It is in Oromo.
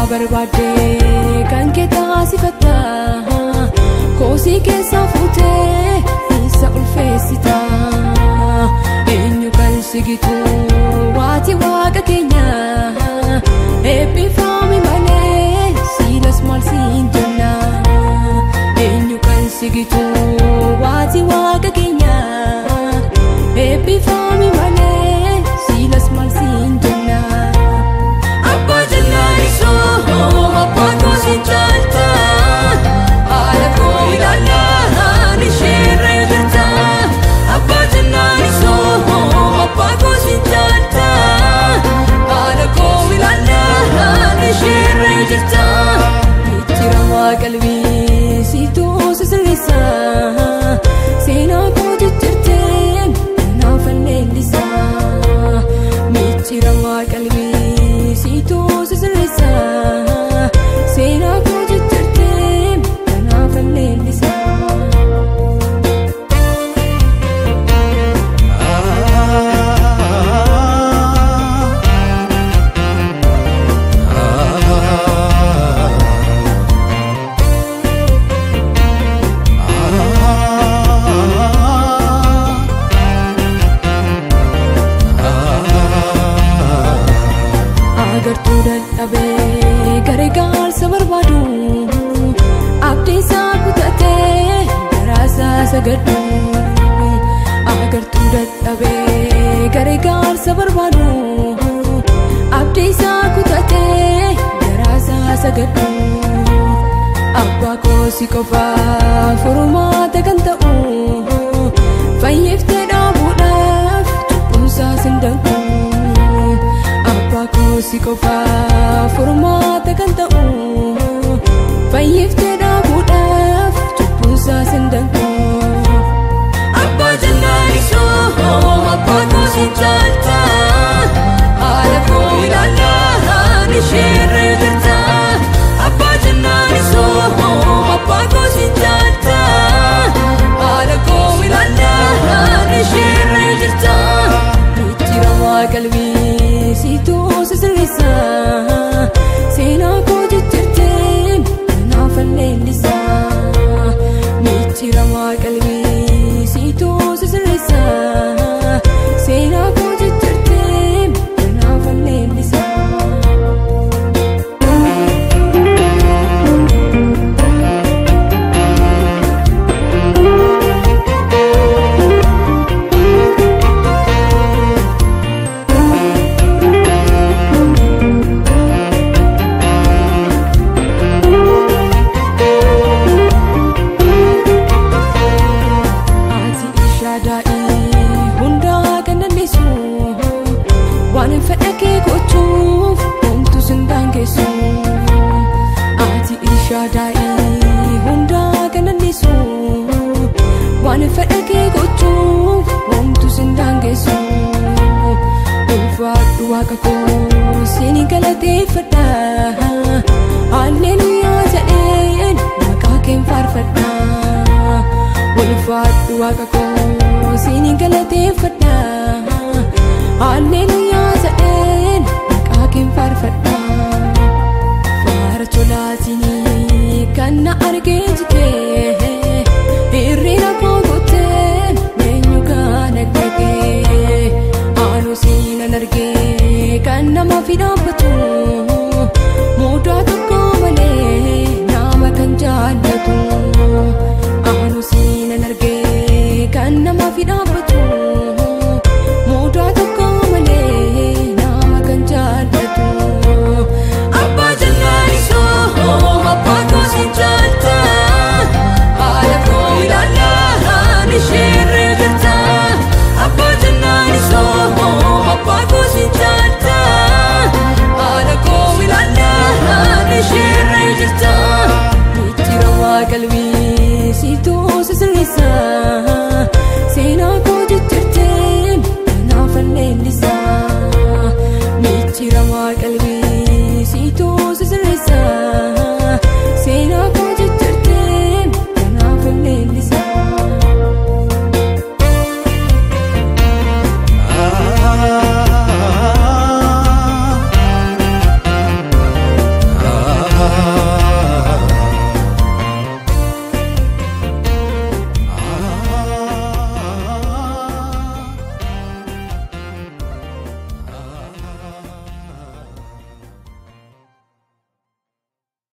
barbaade kan kee taasifata koosii keessa fuutee isa ulfeessita eenyu kan sigitu waati waaqa keenya eebbifaami malee siilas maal siin jenna eenyu kan sigitu waati waaqa keenya eebbifaami malee siilas maal siin jenna abbaa jennaan isoo abbaa koosin jaalta haala koo ilaalaa nisheerree jirta abbaa jennaan isoo abbaa koosin jaalta haala koo ilaalaa nisheerree jirta jijjiiramaa qalbii siituu sisirreessa seenaa koo jijjiirtee kanaaf alleellisa jijjiiramaa qalbii siituu sisirreessa seenaa koo jijjiirtee kanaaf alleellisa agartuu dadhabee garee gaarsa barbaadu abdii isaa kutatee garaasaa sagaddu agartuu dadhabee garee gaarsa barbaadu abdii isaa kutatee garaasaa sagaddu abbaa koosi qofaa furmaata kan ta'u fayyiftee dhaabuudhaaf cubbuusaa sin danqu abbaa koosi qofaa furmaata kan ta'u fayyiftee dhaabuudhaaf cubbuusaa sin danqu abbaa jennaan isoo abbaa koosin jaalta haala koo ilaalaa nisheerree jirta abbaa jennaan isoo abbaa koosin jaalta haala koo ilaalaa nisheerree jirta jijjiiramaa qalbii siituu sisirreessa seenaa koo jijjiirtee kanaaf alleellisa jijjiiramaa qalbii siituu sisirreessa seenaa koo jijjiirtee kanaaf alleellisa hundaa kan dandeessu waan fedha kee gochuuf homtuu sin daangessu ati Shaadaa'ii hundaa kan dandeessu waan fedha kee gochuuf homtuu sin daangessu ulfaadhu waaqa koo siin galateeffadha halleluuyaa jedheen maqaa kee faarfadha ulfaadhu waaqa koo siin galateeffadha halleluuyaa jedheen maqaa kee faarfadha